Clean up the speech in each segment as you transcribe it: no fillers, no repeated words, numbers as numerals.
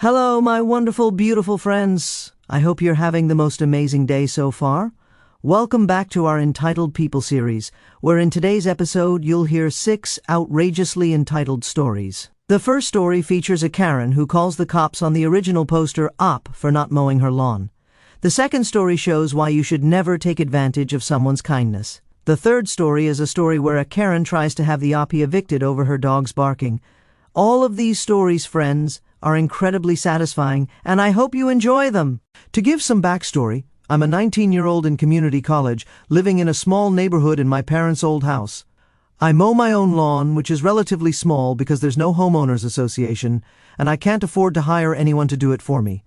Hello, my wonderful, beautiful friends. I hope you're having the most amazing day so far. Welcome back to our Entitled People series, where in today's episode you'll hear 6 outrageously entitled stories. The first story features a Karen who calls the cops on the original poster op for not mowing her lawn. The second story shows why you should never take advantage of someone's kindness. The third story is a story where a Karen tries to have the oppie evicted over her dog's barking. All of these stories, friends, are incredibly satisfying, and I hope you enjoy them. To give some backstory, I'm a 19-year-old in community college, living in a small neighborhood in my parents' old house. I mow my own lawn, which is relatively small because there's no homeowners association, and I can't afford to hire anyone to do it for me.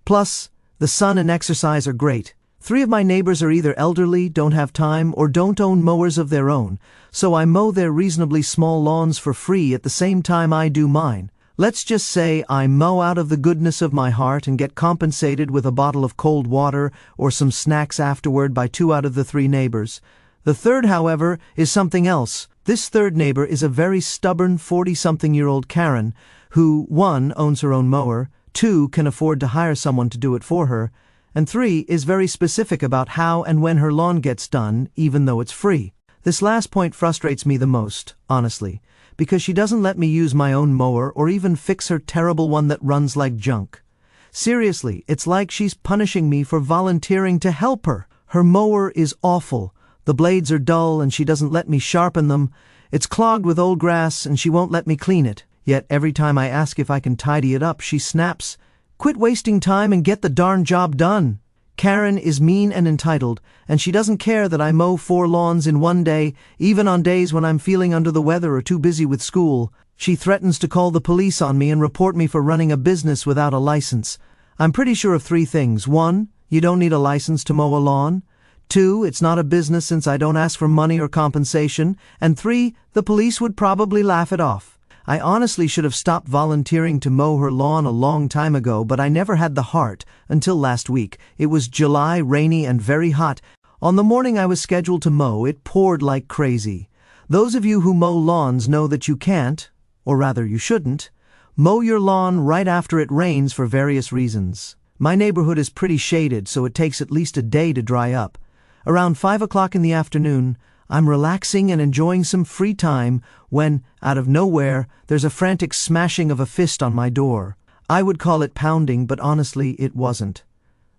Plus, the sun and exercise are great. 3 of my neighbors are either elderly, don't have time, or don't own mowers of their own, so I mow their reasonably small lawns for free at the same time I do mine. Let's just say I mow out of the goodness of my heart and get compensated with a bottle of cold water or some snacks afterward by 2 out of the 3 neighbors. The third, however, is something else. This third neighbor is a very stubborn 40-something-year-old Karen who, 1, owns her own mower, 2, can afford to hire someone to do it for her, and 3, is very specific about how and when her lawn gets done, even though it's free. This last point frustrates me the most, honestly, because she doesn't let me use my own mower or even fix her terrible one that runs like junk. Seriously, it's like she's punishing me for volunteering to help her. Her mower is awful. The blades are dull and she doesn't let me sharpen them. It's clogged with old grass and she won't let me clean it. Yet every time I ask if I can tidy it up, she snaps, "Quit wasting time and get the darn job done." Karen is mean and entitled, and she doesn't care that I mow 4 lawns in one day, even on days when I'm feeling under the weather or too busy with school. She threatens to call the police on me and report me for running a business without a license. I'm pretty sure of 3 things. 1, you don't need a license to mow a lawn. 2, it's not a business since I don't ask for money or compensation. And 3, the police would probably laugh it off. I honestly should have stopped volunteering to mow her lawn a long time ago, but I never had the heart until last week. It was July, rainy and very hot. On the morning I was scheduled to mow, it poured like crazy. Those of you who mow lawns know that you can't, or rather you shouldn't, mow your lawn right after it rains for various reasons. My neighborhood is pretty shaded, so it takes at least a day to dry up. Around 5 o'clock in the afternoon, I'm relaxing and enjoying some free time when, out of nowhere, there's a frantic smashing of a fist on my door. I would call it pounding, but honestly, it wasn't.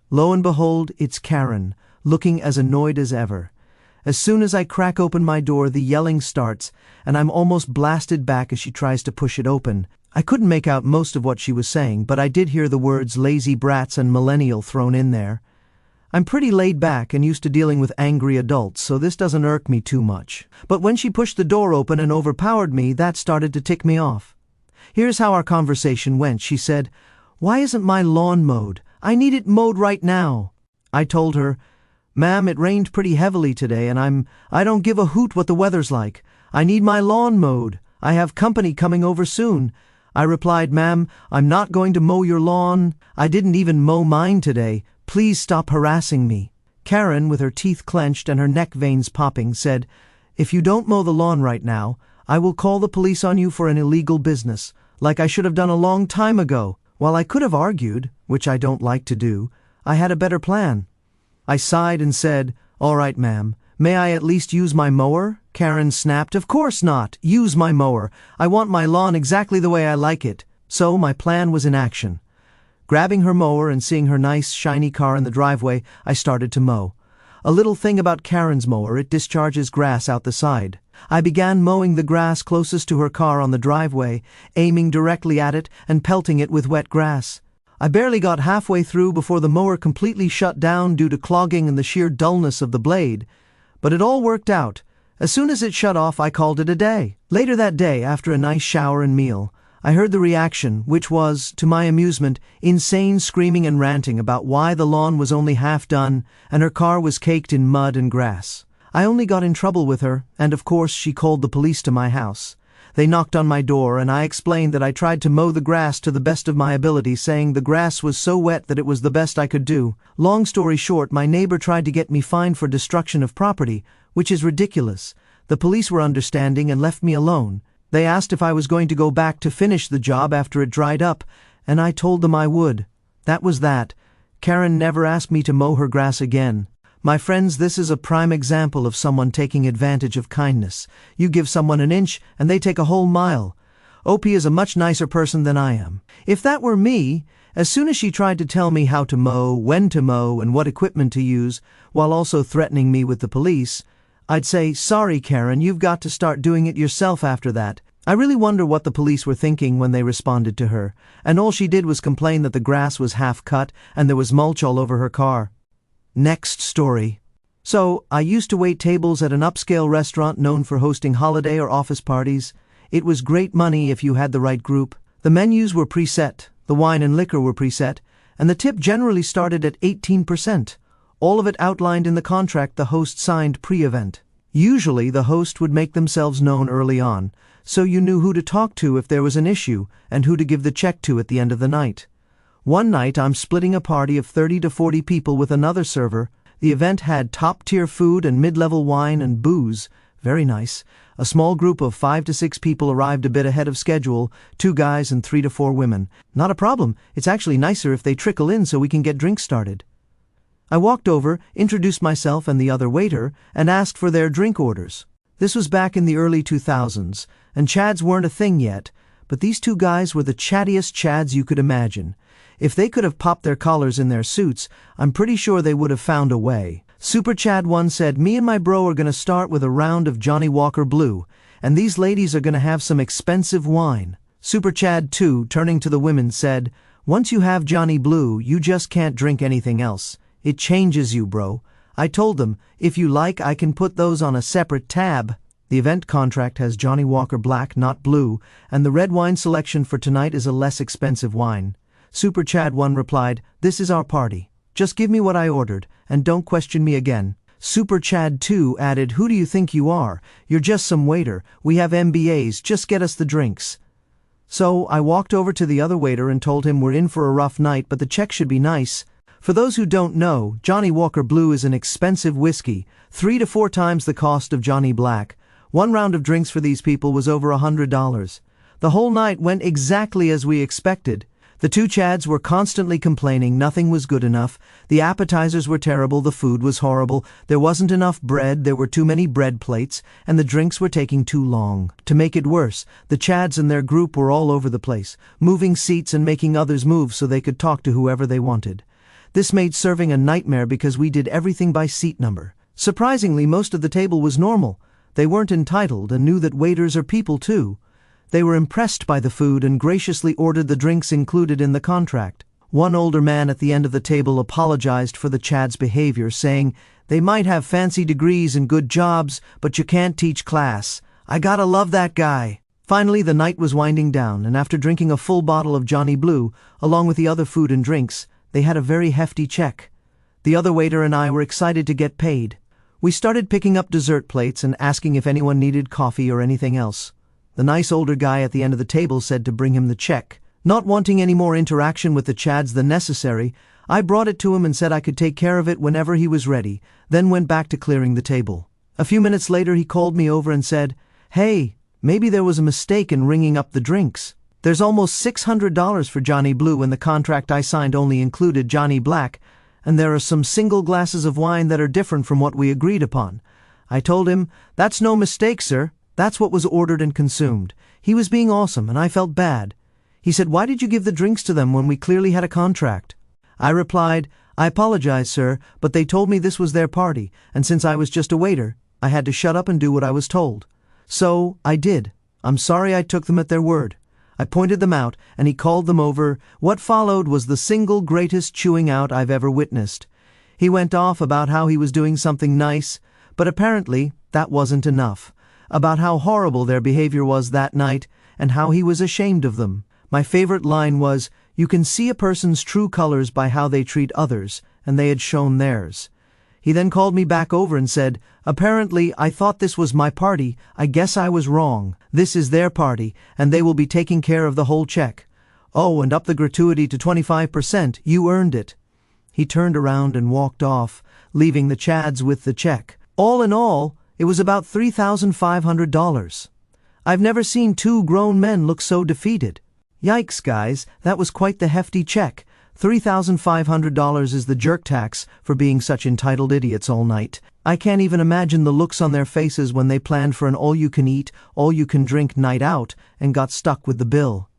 Lo and behold, it's Karen, looking as annoyed as ever. As soon as I crack open my door, the yelling starts, and I'm almost blasted back as she tries to push it open. I couldn't make out most of what she was saying, but I did hear the words lazy brats and millennial thrown in there. I'm pretty laid back and used to dealing with angry adults, so this doesn't irk me too much. But when she pushed the door open and overpowered me, that started to tick me off. Here's how our conversation went. She said, "Why isn't my lawn mowed? I need it mowed right now." I told her, "Ma'am, it rained pretty heavily today and I don't give a hoot what the weather's like. I need my lawn mowed. I have company coming over soon." I replied, "Ma'am, I'm not going to mow your lawn. I didn't even mow mine today. Please stop harassing me." Karen, with her teeth clenched and her neck veins popping, said, "If you don't mow the lawn right now, I will call the police on you for an illegal business, like I should have done a long time ago." While I could have argued, which I don't like to do, I had a better plan. I sighed and said, "All right, ma'am. May I at least use my mower?" Karen snapped, "Of course not. Use my mower. I want my lawn exactly the way I like it." So my plan was in action. Grabbing her mower and seeing her nice, shiny car in the driveway, I started to mow. A little thing about Karen's mower, it discharges grass out the side. I began mowing the grass closest to her car on the driveway, aiming directly at it and pelting it with wet grass. I barely got halfway through before the mower completely shut down due to clogging and the sheer dullness of the blade. But it all worked out. As soon as it shut off, I called it a day. Later that day, after a nice shower and meal, I heard the reaction, which was, to my amusement, insane screaming and ranting about why the lawn was only half done and her car was caked in mud and grass. I only got in trouble with her, and of course she called the police to my house. They knocked on my door, and I explained that I tried to mow the grass to the best of my ability, saying the grass was so wet that it was the best I could do. Long story short, my neighbor tried to get me fined for destruction of property, which is ridiculous. The police were understanding and left me alone. They asked if I was going to go back to finish the job after it dried up, and I told them I would. That was that. Karen never asked me to mow her grass again. My friends, this is a prime example of someone taking advantage of kindness. You give someone an inch, and they take a whole mile. OP is a much nicer person than I am. If that were me, as soon as she tried to tell me how to mow, when to mow, and what equipment to use, while also threatening me with the police, I'd say, "Sorry, Karen, you've got to start doing it yourself after that." I really wonder what the police were thinking when they responded to her, and all she did was complain that the grass was half cut and there was mulch all over her car. Next story. So, I used to wait tables at an upscale restaurant known for hosting holiday or office parties. It was great money if you had the right group. The menus were preset, the wine and liquor were preset, and the tip generally started at 18%. All of it outlined in the contract the host signed pre-event. Usually, the host would make themselves known early on, so you knew who to talk to if there was an issue and who to give the check to at the end of the night. One night, I'm splitting a party of 30 to 40 people with another server. The event had top-tier food and mid-level wine and booze. Very nice. A small group of 5 to 6 people arrived a bit ahead of schedule, 2 guys and 3 to 4 women. Not a problem. It's actually nicer if they trickle in so we can get drinks started. I walked over, introduced myself and the other waiter, and asked for their drink orders. This was back in the early 2000s, and Chads weren't a thing yet, but these 2 guys were the chattiest Chads you could imagine. If they could have popped their collars in their suits, I'm pretty sure they would have found a way. Super Chad 1 said, "Me and my bro are gonna start with a round of Johnny Walker Blue, and these ladies are gonna have some expensive wine." Super Chad 2, turning to the women, said, "Once you have Johnny Blue, you just can't drink anything else. It changes you, bro." I told them, "If you like, I can put those on a separate tab." The event contract has Johnny Walker Black, not Blue, and the red wine selection for tonight is a less expensive wine. Super Chad 1 replied, "This is our party. Just give me what I ordered, and don't question me again." Super Chad 2 added, "Who do you think you are? You're just some waiter. We have MBAs, just get us the drinks." So I walked over to the other waiter and told him we're in for a rough night, but the check should be nice. For those who don't know, Johnny Walker Blue is an expensive whiskey, 3 to 4 times the cost of Johnny Black. One round of drinks for these people was over $100. The whole night went exactly as we expected. The 2 Chads were constantly complaining nothing was good enough, the appetizers were terrible, the food was horrible, there wasn't enough bread, there were too many bread plates, and the drinks were taking too long. To make it worse, the Chads and their group were all over the place, moving seats and making others move so they could talk to whoever they wanted. This made serving a nightmare because we did everything by seat number. Surprisingly, most of the table was normal. They weren't entitled and knew that waiters are people too. They were impressed by the food and graciously ordered the drinks included in the contract. One older man at the end of the table apologized for the Chad's behavior, saying, "They might have fancy degrees and good jobs, but you can't teach class. I gotta love that guy." Finally, the night was winding down, and after drinking a full bottle of Johnny Blue, along with the other food and drinks, they had a very hefty check. The other waiter and I were excited to get paid. We started picking up dessert plates and asking if anyone needed coffee or anything else. The nice older guy at the end of the table said to bring him the check. Not wanting any more interaction with the Chads than necessary, I brought it to him and said I could take care of it whenever he was ready, then went back to clearing the table. A few minutes later he called me over and said, "Hey, maybe there was a mistake in ringing up the drinks. There's almost $600 for Johnny Blue and the contract I signed only included Johnny Black, and there are some single glasses of wine that are different from what we agreed upon." I told him, "That's no mistake, sir. That's what was ordered and consumed." He was being awesome, and I felt bad. He said, "Why did you give the drinks to them when we clearly had a contract?" I replied, "I apologize, sir, but they told me this was their party, and since I was just a waiter, I had to shut up and do what I was told. So, I did. I'm sorry I took them at their word." I pointed them out, and he called them over. What followed was the single greatest chewing out I've ever witnessed. He went off about how he was doing something nice, but apparently that wasn't enough. About how horrible their behavior was that night, and how he was ashamed of them. My favorite line was, "You can see a person's true colors by how they treat others," and they had shown theirs. He then called me back over and said, "Apparently, I thought this was my party. I guess I was wrong. This is their party, and they will be taking care of the whole check. Oh, and up the gratuity to 25%. You earned it." He turned around and walked off, leaving the Chads with the check. All in all, it was about $3,500. I've never seen 2 grown men look so defeated. Yikes, guys, that was quite the hefty check. $3,500 is the jerk tax for being such entitled idiots all night. I can't even imagine the looks on their faces when they planned for an all-you-can-eat, all-you-can-drink night out and got stuck with the bill.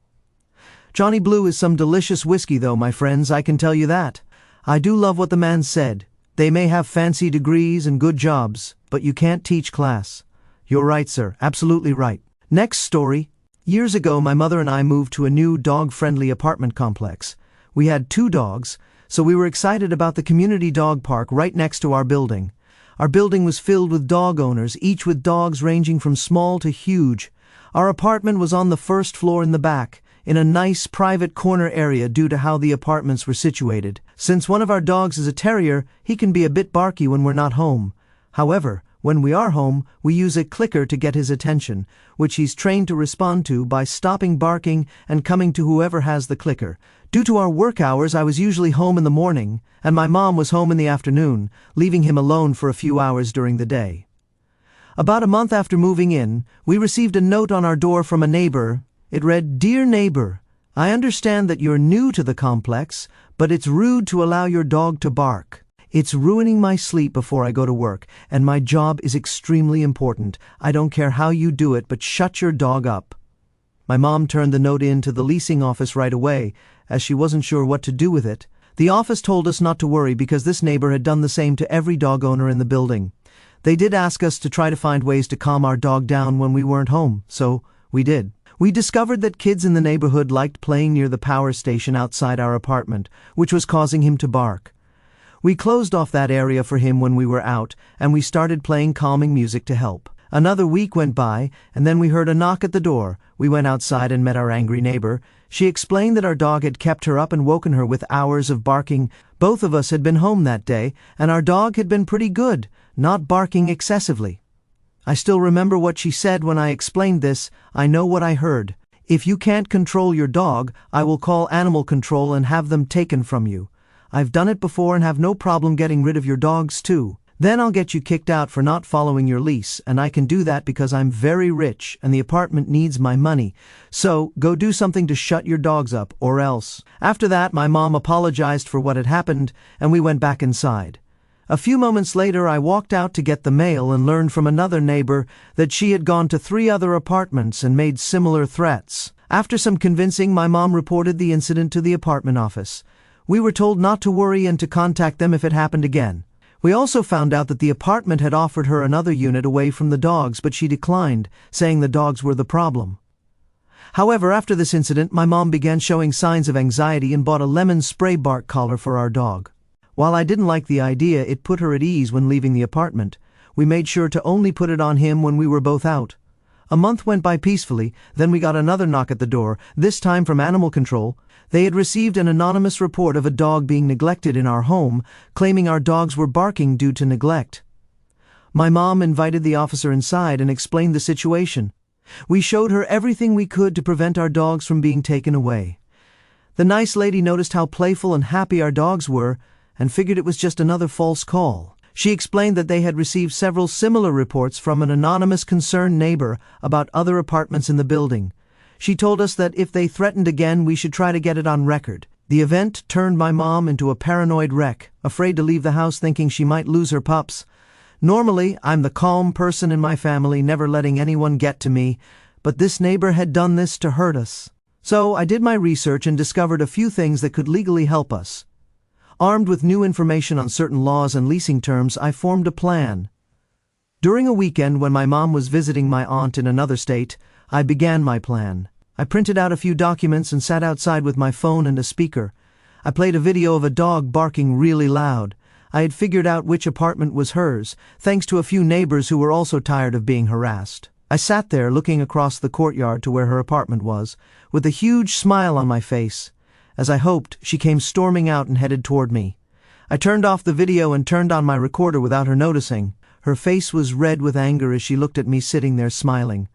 Johnny Blue is some delicious whiskey though, my friends, I can tell you that. I do love what the man said. They may have fancy degrees and good jobs, but you can't teach class. You're right, sir, absolutely right. Next story. Years ago, my mother and I moved to a new dog-friendly apartment complex. We had 2 dogs, so we were excited about the community dog park right next to our building. Our building was filled with dog owners, each with dogs ranging from small to huge. Our apartment was on the first floor in the back, in a nice private corner area due to how the apartments were situated. Since one of our dogs is a terrier, he can be a bit barky when we're not home. However, when we are home, we use a clicker to get his attention, which he's trained to respond to by stopping barking and coming to whoever has the clicker. Due to our work hours, I was usually home in the morning, and my mom was home in the afternoon, leaving him alone for a few hours during the day. About a month after moving in, we received a note on our door from a neighbor. It read, "Dear neighbor, I understand that you're new to the complex, but it's rude to allow your dog to bark. It's ruining my sleep before I go to work, and my job is extremely important. I don't care how you do it, but shut your dog up." My mom turned the note in to the leasing office right away, as she wasn't sure what to do with it. The office told us not to worry because this neighbor had done the same to every dog owner in the building. They did ask us to try to find ways to calm our dog down when we weren't home, so we did. We discovered that kids in the neighborhood liked playing near the power station outside our apartment, which was causing him to bark. We closed off that area for him when we were out, and we started playing calming music to help. Another week went by, and then we heard a knock at the door. We went outside and met our angry neighbor. She explained that our dog had kept her up and woken her with hours of barking. Both of us had been home that day, and our dog had been pretty good, not barking excessively. I still remember what she said when I explained this. I know what I heard. "If you can't control your dog, I will call animal control and have them taken from you. I've done it before and have no problem getting rid of your dogs too. Then I'll get you kicked out for not following your lease, and I can do that because I'm very rich and the apartment needs my money. So go do something to shut your dogs up, or else." After that, my mom apologized for what had happened, and we went back inside. A few moments later, I walked out to get the mail and learned from another neighbor that she had gone to 3 other apartments and made similar threats. After some convincing, my mom reported the incident to the apartment office. We were told not to worry and to contact them if it happened again. We also found out that the apartment had offered her another unit away from the dogs, but she declined, saying the dogs were the problem. However, after this incident, my mom began showing signs of anxiety and bought a lemon spray bark collar for our dog. While I didn't like the idea, it put her at ease when leaving the apartment. We made sure to only put it on him when we were both out. A month went by peacefully, then we got another knock at the door, this time from animal control. They had received an anonymous report of a dog being neglected in our home, claiming our dogs were barking due to neglect. My mom invited the officer inside and explained the situation. We showed her everything we could to prevent our dogs from being taken away. The nice lady noticed how playful and happy our dogs were, and figured it was just another false call. She explained that they had received several similar reports from an anonymous concerned neighbor about other apartments in the building. She told us that if they threatened again, we should try to get it on record. The event turned my mom into a paranoid wreck, afraid to leave the house thinking she might lose her pups. Normally, I'm the calm person in my family, never letting anyone get to me, but this neighbor had done this to hurt us. So I did my research and discovered a few things that could legally help us. Armed with new information on certain laws and leasing terms, I formed a plan. During a weekend when my mom was visiting my aunt in another state, I began my plan. I printed out a few documents and sat outside with my phone and a speaker. I played a video of a dog barking really loud. I had figured out which apartment was hers, thanks to a few neighbors who were also tired of being harassed. I sat there looking across the courtyard to where her apartment was, with a huge smile on my face. As I hoped, she came storming out and headed toward me. I turned off the video and turned on my recorder without her noticing. Her face was red with anger as she looked at me sitting there smiling.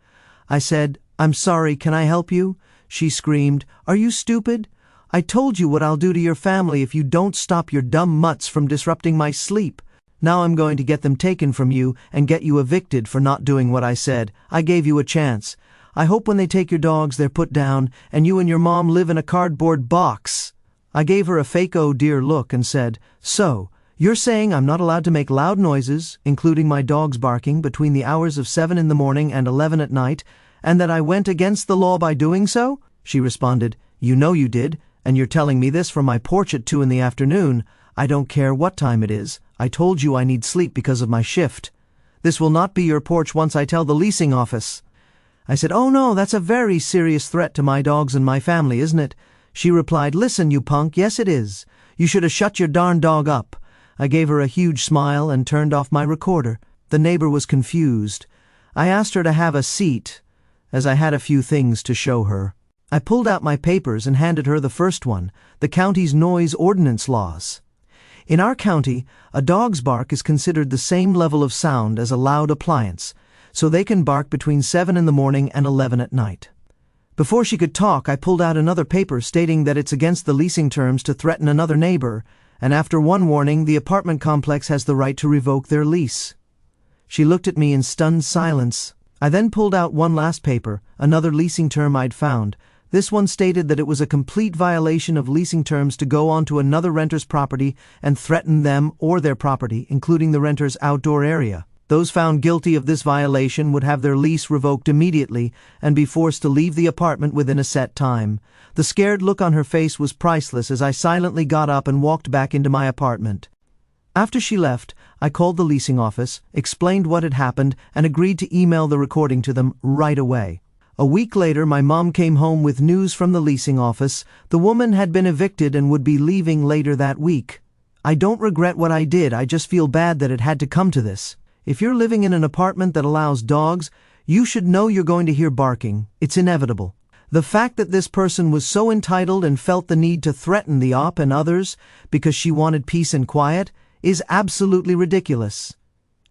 I said, "I'm sorry, can I help you?" She screamed, "Are you stupid? I told you what I'll do to your family if you don't stop your dumb mutts from disrupting my sleep. Now I'm going to get them taken from you and get you evicted for not doing what I said. I gave you a chance. I hope when they take your dogs they're put down and you and your mom live in a cardboard box." I gave her a fake oh dear look and said, "So, you're saying I'm not allowed to make loud noises, including my dog's barking, between the hours of 7 in the morning and 11 at night, and that I went against the law by doing so?" She responded, "You know you did, and you're telling me this from my porch at 2 in the afternoon. I don't care what time it is. I told you I need sleep because of my shift. This will not be your porch once I tell the leasing office." I said, "Oh no, that's a very serious threat to my dogs and my family, isn't it?" She replied, "Listen, you punk, yes it is. You should have shut your darn dog up." I gave her a huge smile and turned off my recorder. The neighbor was confused. I asked her to have a seat, as I had a few things to show her. I pulled out my papers and handed her the first one, the county's noise ordinance laws. In our county, a dog's bark is considered the same level of sound as a loud appliance, so they can bark between 7 in the morning and 11 at night. Before she could talk, I pulled out another paper stating that it's against the leasing terms to threaten another neighbor, and after one warning, the apartment complex has the right to revoke their lease. She looked at me in stunned silence. I then pulled out one last paper, another leasing term I'd found. This one stated that it was a complete violation of leasing terms to go onto another renter's property and threaten them or their property, including the renter's outdoor area. Those found guilty of this violation would have their lease revoked immediately and be forced to leave the apartment within a set time. The scared look on her face was priceless as I silently got up and walked back into my apartment. After she left, I called the leasing office, explained what had happened, and agreed to email the recording to them right away. A week later, my mom came home with news from the leasing office. The woman had been evicted and would be leaving later that week. "I don't regret what I did, I just feel bad that it had to come to this. If you're living in an apartment that allows dogs, you should know you're going to hear barking. It's inevitable." The fact that this person was so entitled and felt the need to threaten the op and others because she wanted peace and quiet is absolutely ridiculous.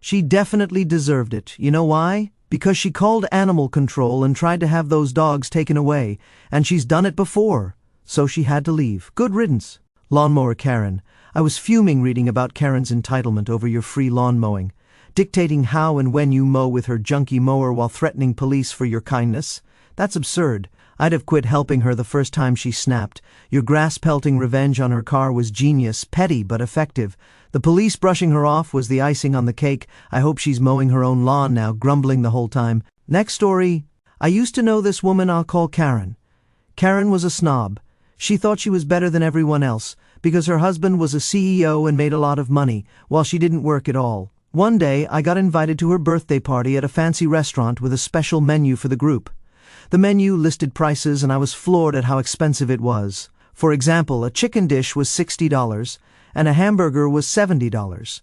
She definitely deserved it. You know why? Because she called animal control and tried to have those dogs taken away, and she's done it before, so she had to leave. Good riddance. Lawnmower Karen. I was fuming reading about Karen's entitlement over your free lawn mowing, dictating how and when you mow with her junky mower while threatening police for your kindness. That's absurd. I'd have quit helping her the first time she snapped. Your grass-pelting revenge on her car was genius, petty but effective. The police brushing her off was the icing on the cake. I hope she's mowing her own lawn now, grumbling the whole time. Next story. I used to know this woman I'll call Karen. Karen was a snob. She thought she was better than everyone else because her husband was a CEO and made a lot of money, while she didn't work at all. One day, I got invited to her birthday party at a fancy restaurant with a special menu for the group. The menu listed prices and I was floored at how expensive it was. For example, a chicken dish was $60 and a hamburger was $70.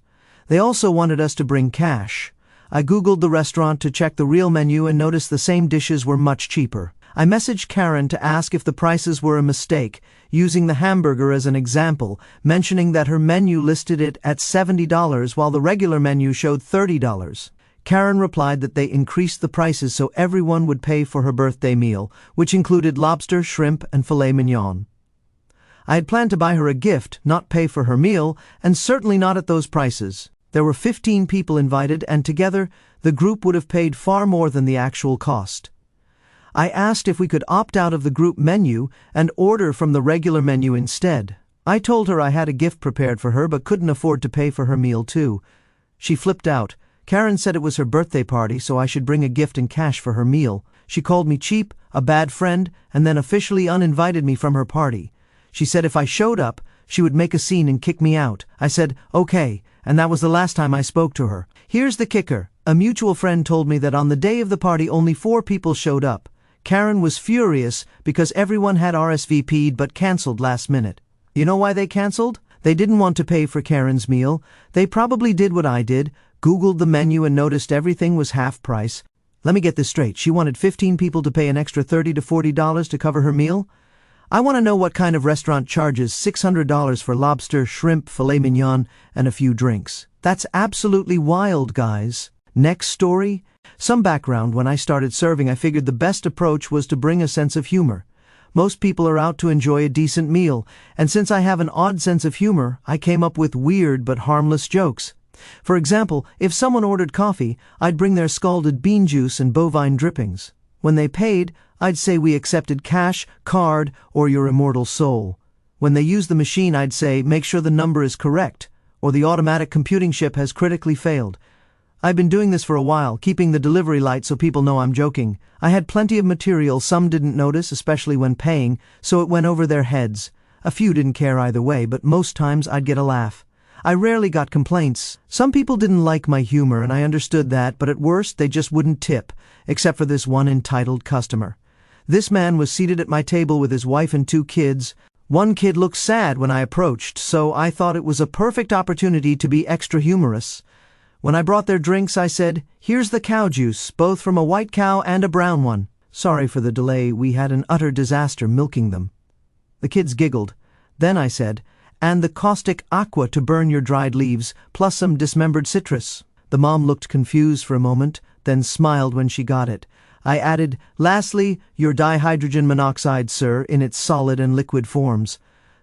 They also wanted us to bring cash. I Googled the restaurant to check the real menu and noticed the same dishes were much cheaper. I messaged Karen to ask if the prices were a mistake, using the hamburger as an example, mentioning that her menu listed it at $70 while the regular menu showed $30. Karen replied that they increased the prices so everyone would pay for her birthday meal, which included lobster, shrimp, and filet mignon. I had planned to buy her a gift, not pay for her meal, and certainly not at those prices. There were 15 people invited, and together, the group would have paid far more than the actual cost. I asked if we could opt out of the group menu and order from the regular menu instead. I told her I had a gift prepared for her but couldn't afford to pay for her meal too. She flipped out. Karen said it was her birthday party, so I should bring a gift in cash for her meal. She called me cheap, a bad friend, and then officially uninvited me from her party. She said if I showed up, she would make a scene and kick me out. I said, okay, and that was the last time I spoke to her. Here's the kicker. A mutual friend told me that on the day of the party only 4 people showed up. Karen was furious because everyone had RSVP'd but canceled last minute. You know why they canceled? They didn't want to pay for Karen's meal. They probably did what I did, Googled the menu and noticed everything was half price. Let me get this straight. She wanted 15 people to pay an extra $30 to $40 to cover her meal? I want to know what kind of restaurant charges $600 for lobster, shrimp, filet mignon, and a few drinks. That's absolutely wild, guys. Next story. Some background. When I started serving, I figured the best approach was to bring a sense of humor. Most people are out to enjoy a decent meal, and since I have an odd sense of humor, I came up with weird but harmless jokes. For example, if someone ordered coffee, I'd bring their scalded bean juice and bovine drippings. When they paid, I'd say we accepted cash, card, or your immortal soul. When they used the machine, I'd say, make sure the number is correct, or the automatic computing chip has critically failed. I've been doing this for a while, keeping the delivery light so people know I'm joking. I had plenty of material some didn't notice, especially when paying, so it went over their heads. A few didn't care either way, but most times I'd get a laugh. I rarely got complaints. Some people didn't like my humor, and I understood that, but at worst, they just wouldn't tip, except for this one entitled customer. This man was seated at my table with his wife and 2 kids. One kid looked sad when I approached, so I thought it was a perfect opportunity to be extra humorous. When I brought their drinks, I said, "Here's the cow juice, both from a white cow and a brown one." Sorry for the delay, we had an utter disaster milking them. The kids giggled. Then I said, "And the caustic aqua to burn your dried leaves, plus some dismembered citrus." The mom looked confused for a moment, then smiled when she got it. I added, "Lastly, your dihydrogen monoxide, sir, in its solid and liquid forms."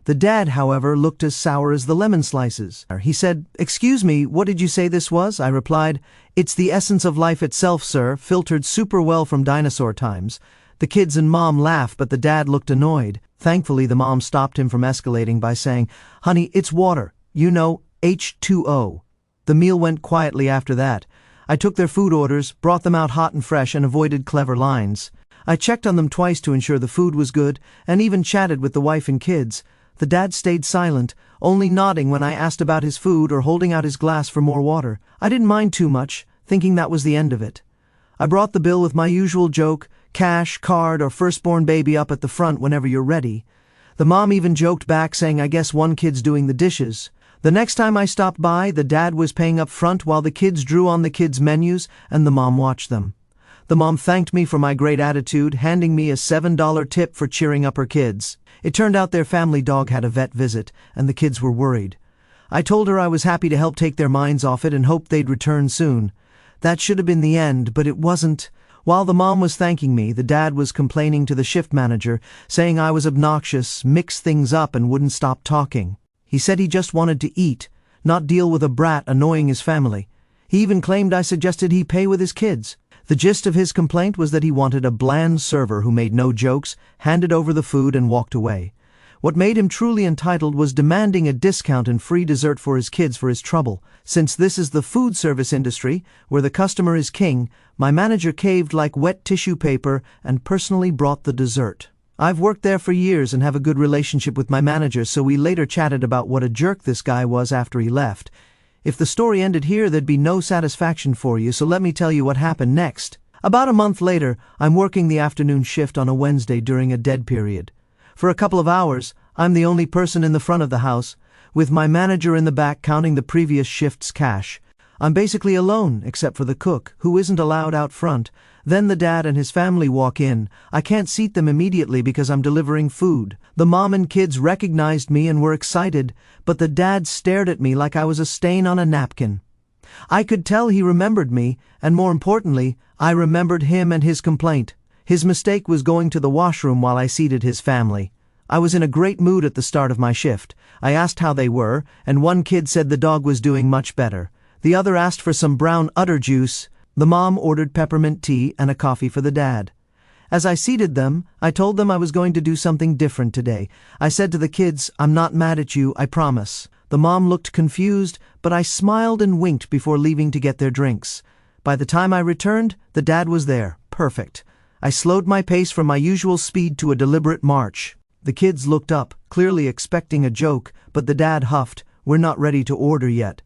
The dad, however, looked as sour as the lemon slices. He said, "Excuse me, what did you say this was?" I replied, "It's the essence of life itself, sir, filtered super well from dinosaur times." The kids and mom laughed, but the dad looked annoyed. Thankfully, the mom stopped him from escalating by saying, "Honey, it's water. You know, H2O." The meal went quietly after that. I took their food orders, brought them out hot and fresh, and avoided clever lines. I checked on them twice to ensure the food was good, and even chatted with the wife and kids. The dad stayed silent, only nodding when I asked about his food or holding out his glass for more water. I didn't mind too much, thinking that was the end of it. I brought the bill with my usual joke, cash, card, or firstborn baby up at the front whenever you're ready. The mom even joked back, saying, "I guess one kid's doing the dishes." The next time I stopped by, the dad was paying up front while the kids drew on the kids' menus, and the mom watched them. The mom thanked me for my great attitude, handing me a $7 tip for cheering up her kids. It turned out their family dog had a vet visit, and the kids were worried. I told her I was happy to help take their minds off it and hoped they'd return soon. That should have been the end, but it wasn't. While the mom was thanking me, the dad was complaining to the shift manager, saying I was obnoxious, mixed things up, and wouldn't stop talking. He said he just wanted to eat, not deal with a brat annoying his family. He even claimed I suggested he pay with his kids. The gist of his complaint was that he wanted a bland server who made no jokes, handed over the food, and walked away. What made him truly entitled was demanding a discount and free dessert for his kids for his trouble. Since this is the food service industry, where the customer is king, my manager caved like wet tissue paper and personally brought the dessert. I've worked there for years and have a good relationship with my manager, so we later chatted about what a jerk this guy was after he left. If the story ended here, there'd be no satisfaction for you, so let me tell you what happened next. About a month later, I'm working the afternoon shift on a Wednesday during a dead period. For a couple of hours, I'm the only person in the front of the house, with my manager in the back counting the previous shift's cash. I'm basically alone, except for the cook, who isn't allowed out front. Then the dad and his family walk in. I can't seat them immediately because I'm delivering food. The mom and kids recognized me and were excited, but the dad stared at me like I was a stain on a napkin. I could tell he remembered me, and more importantly, I remembered him and his complaint. His mistake was going to the washroom while I seated his family. I was in a great mood at the start of my shift. I asked how they were, and one kid said the dog was doing much better. The other asked for some brown udder juice. The mom ordered peppermint tea and a coffee for the dad. As I seated them, I told them I was going to do something different today. I said to the kids, "I'm not mad at you, I promise." The mom looked confused, but I smiled and winked before leaving to get their drinks. By the time I returned, the dad was there. Perfect. I slowed my pace from my usual speed to a deliberate march. The kids looked up, clearly expecting a joke, but the dad huffed, "We're not ready to order yet."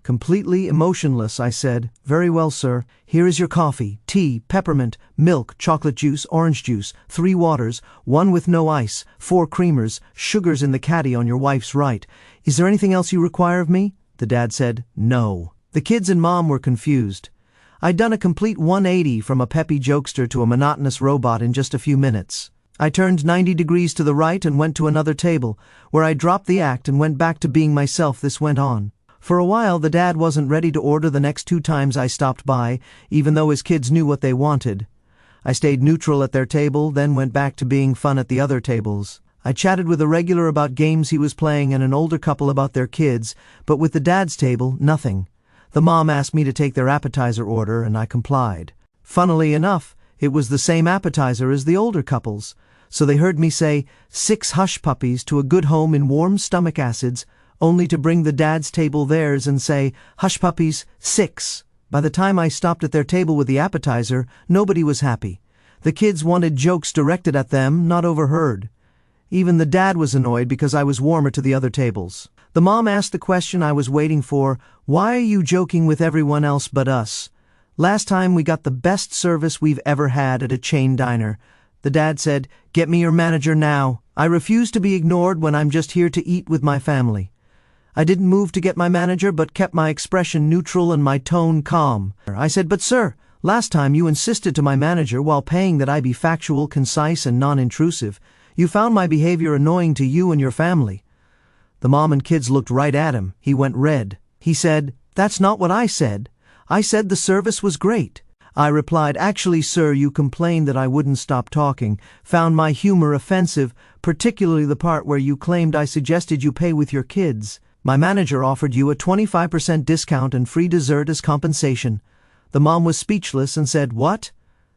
Completely emotionless, I said, "Very well, sir. Here is your coffee, tea, peppermint, milk, chocolate juice, orange juice, 3 waters, 1 with no ice, 4 creamers, sugars in the caddy on your wife's right. Is there anything else you require of me?" The dad said, "No." The kids and mom were confused. I'd done a complete 180 from a peppy jokester to a monotonous robot in just a few minutes. I turned 90 degrees to the right and went to another table, where I dropped the act and went back to being myself. This went on. For a while, the dad wasn't ready to order the next 2 times I stopped by, even though his kids knew what they wanted. I stayed neutral at their table, then went back to being fun at the other tables. I chatted with a regular about games he was playing and an older couple about their kids, but with the dad's table, nothing. The mom asked me to take their appetizer order, and I complied. Funnily enough, It was the same appetizer as the older couples. So they heard me say 6 hush puppies to a good home in warm stomach acids, only to bring the dad's table theirs and say, hush puppies, 6. By the time I stopped at their table with the appetizer, nobody was happy. The kids wanted jokes directed at them, not overheard. Even the dad was annoyed because I was warmer to the other tables. The mom asked the question I was waiting for, why are you joking with everyone else but us? Last time we got the best service we've ever had at a chain diner. The dad said, get me your manager now. I refuse to be ignored when I'm just here to eat with my family. I didn't move to get my manager but kept my expression neutral and my tone calm. I said, but sir, last time you insisted to my manager while paying that I be factual, concise, and non-intrusive. You found my behavior annoying to you and your family. The mom and kids looked right at him. He went red. He said, that's not what I said. I said the service was great. I replied, actually, sir, you complained that I wouldn't stop talking, found my humor offensive, particularly the part where you claimed I suggested you pay with your kids. My manager offered you a 25% discount and free dessert as compensation. The mom was speechless and said, what?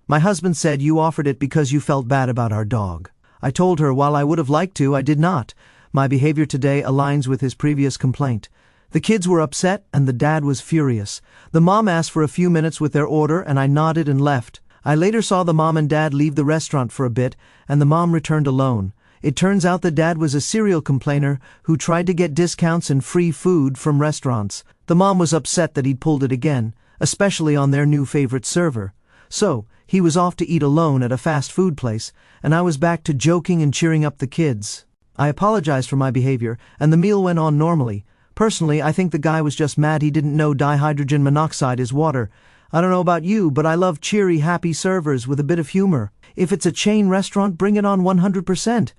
My husband said you offered it because you felt bad about our dog. I told her while I would have liked to, I did not. My behavior today aligns with his previous complaint. The kids were upset and the dad was furious. The mom asked for a few minutes with their order and I nodded and left. I later saw the mom and dad leave the restaurant for a bit and the mom returned alone. It turns out the dad was a serial complainer who tried to get discounts and free food from restaurants. The mom was upset that he'd pulled it again, especially on their new favorite server. So, he was off to eat alone at a fast food place, and I was back to joking and cheering up the kids. I apologized for my behavior, and the meal went on normally. Personally, I think the guy was just mad he didn't know dihydrogen monoxide is water. I don't know about you, but I love cheery, happy servers with a bit of humor. If it's a chain restaurant, bring it on 100%.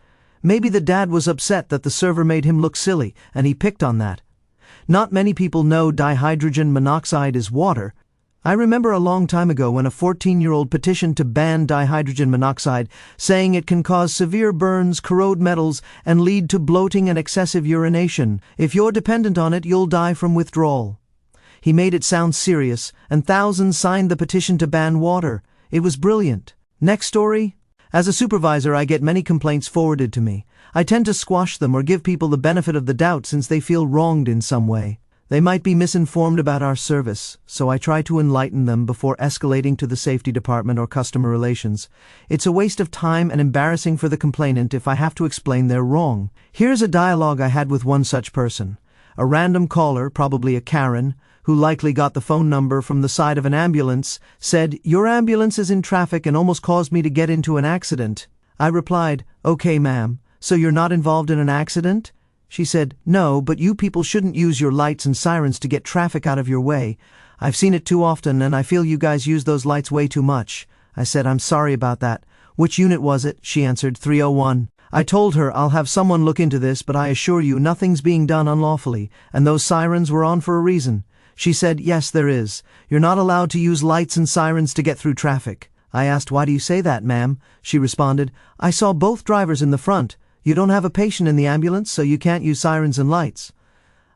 Maybe the dad was upset that the server made him look silly, and he picked on that. Not many people know dihydrogen monoxide is water. I remember a long time ago when a 14-year-old petitioned to ban dihydrogen monoxide, saying it can cause severe burns, corrode metals, and lead to bloating and excessive urination. If you're dependent on it, you'll die from withdrawal. He made it sound serious, and thousands signed the petition to ban water. It was brilliant. Next story. As a supervisor, I get many complaints forwarded to me. I tend to squash them or give people the benefit of the doubt since they feel wronged in some way. They might be misinformed about our service, so I try to enlighten them before escalating to the safety department or customer relations. It's a waste of time and embarrassing for the complainant if I have to explain they're wrong. Here's a dialogue I had with one such person. A random caller, probably a Karen, who likely got the phone number from the side of an ambulance, said, "Your ambulance is in traffic and almost caused me to get into an accident." I replied, "Okay, ma'am, so you're not involved in an accident?" She said, "No, but you people shouldn't use your lights and sirens to get traffic out of your way. I've seen it too often and I feel you guys use those lights way too much." I said, "I'm sorry about that." "Which unit was it?" She answered, 301. I told her I'll have someone look into this, but I assure you nothing's being done unlawfully, and those sirens were on for a reason. She said, "Yes, there is. You're not allowed to use lights and sirens to get through traffic." I asked, "Why do you say that, ma'am?" She responded, "I saw both drivers in the front. You don't have a patient in the ambulance, so you can't use sirens and lights."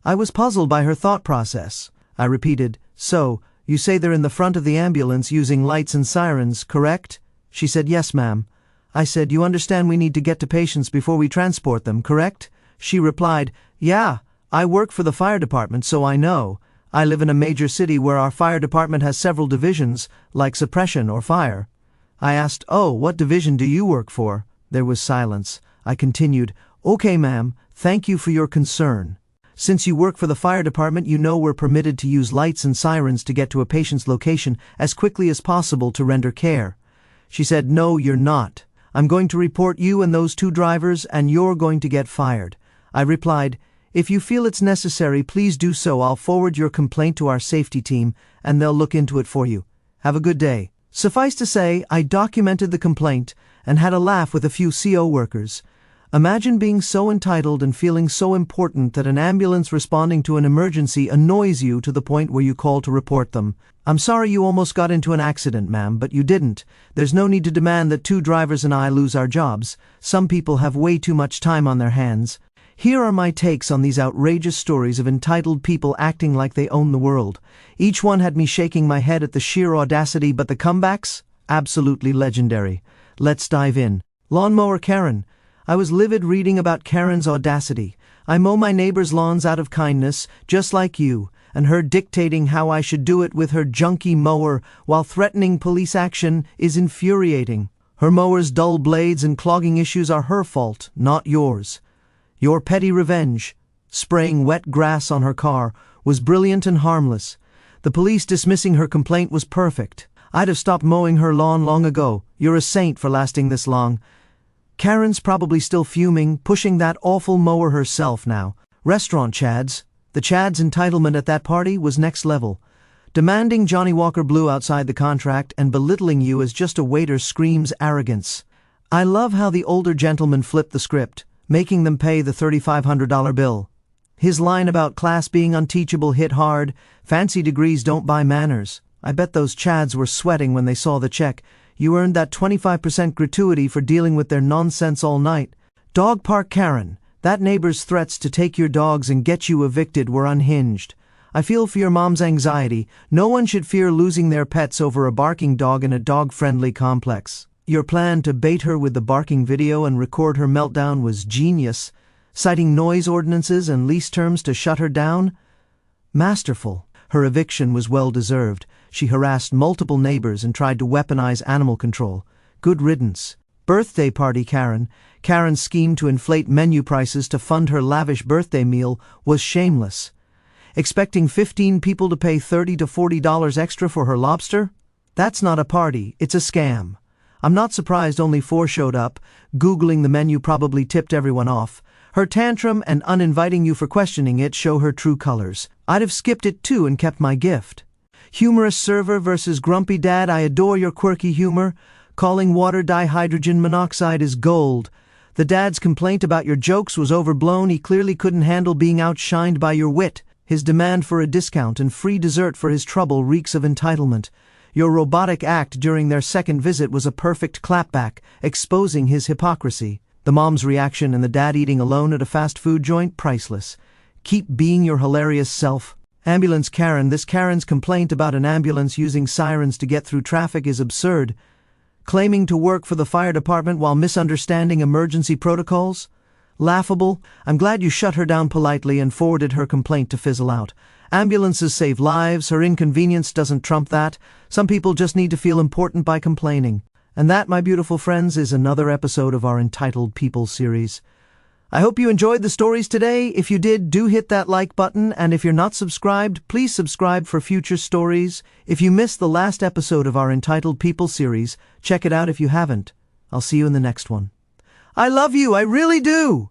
I was puzzled by her thought process. I repeated, "So, you say they're in the front of the ambulance using lights and sirens, correct?" She said, "Yes, ma'am." I said, "You understand we need to get to patients before we transport them, correct?" She replied, "Yeah, I work for the fire department, so I know. I live in a major city where our fire department has several divisions, like suppression or fire." I asked, "Oh, what division do you work for?" There was silence. I continued, "Okay, ma'am, thank you for your concern. Since you work for the fire department, you know we're permitted to use lights and sirens to get to a patient's location as quickly as possible to render care." She said, "No, you're not. I'm going to report you and those 2 drivers, and you're going to get fired." I replied, "If you feel it's necessary, please do so. I'll forward your complaint to our safety team, and they'll look into it for you. Have a good day." Suffice to say, I documented the complaint and had a laugh with a few CO workers. Imagine being so entitled and feeling so important that an ambulance responding to an emergency annoys you to the point where you call to report them. "I'm sorry you almost got into an accident, ma'am, but you didn't. There's no need to demand that 2 drivers and I lose our jobs. Some people have way too much time on their hands." Here are my takes on these outrageous stories of entitled people acting like they own the world. Each one had me shaking my head at the sheer audacity, but the comebacks? Absolutely legendary. Let's dive in. Lawnmower Karen. I was livid reading about Karen's audacity. I mow my neighbor's lawns out of kindness, just like you, and her dictating how I should do it with her junky mower while threatening police action is infuriating. Her mower's dull blades and clogging issues are her fault, not yours. Your petty revenge, spraying wet grass on her car, was brilliant and harmless. The police dismissing her complaint was perfect. I'd have stopped mowing her lawn long ago. You're a saint for lasting this long. Karen's probably still fuming, pushing that awful mower herself now. Restaurant Chads. The Chad's entitlement at that party was next level. Demanding Johnny Walker Blue outside the contract and belittling you as just a waiter screams arrogance. I love how the older gentleman flipped the script, making them pay the $3,500 bill. His line about class being unteachable hit hard. Fancy degrees don't buy manners. I bet those Chads were sweating when they saw the check. You earned that 25% gratuity for dealing with their nonsense all night. Dog Park Karen. That neighbor's threats to take your dogs and get you evicted were unhinged. I feel for your mom's anxiety. No one should fear losing their pets over a barking dog in a dog-friendly complex. Your plan to bait her with the barking video and record her meltdown was genius. Citing noise ordinances and lease terms to shut her down? Masterful. Her eviction was well-deserved. She harassed multiple neighbors and tried to weaponize animal control. Good riddance. Birthday party Karen. Karen's scheme to inflate menu prices to fund her lavish birthday meal was shameless. Expecting 15 people to pay $30 to $40 extra for her lobster? That's not a party, it's a scam. I'm not surprised only 4 showed up. Googling the menu probably tipped everyone off. Her tantrum and uninviting you for questioning it show her true colors. I'd have skipped it too and kept my gift. Humorous server versus grumpy dad. I adore your quirky humor. Calling water dihydrogen monoxide is gold. The dad's complaint about your jokes was overblown. He clearly couldn't handle being outshined by your wit. His demand for a discount and free dessert for his trouble reeks of entitlement. Your robotic act during their second visit was a perfect clapback, exposing his hypocrisy. The mom's reaction and the dad eating alone at a fast food joint, priceless. Keep being your hilarious self. Ambulance Karen. This Karen's complaint about an ambulance using sirens to get through traffic is absurd. Claiming to work for the fire department while misunderstanding emergency protocols? Laughable. I'm glad you shut her down politely and forwarded her complaint to fizzle out. Ambulances save lives. Her inconvenience doesn't trump that. Some people just need to feel important by complaining. And that, my beautiful friends, is another episode of our Entitled People series. I hope you enjoyed the stories today. If you did, do hit that like button, and if you're not subscribed, please subscribe for future stories. If you missed the last episode of our Entitled People series, check it out if you haven't. I'll see you in the next one. I love you, I really do!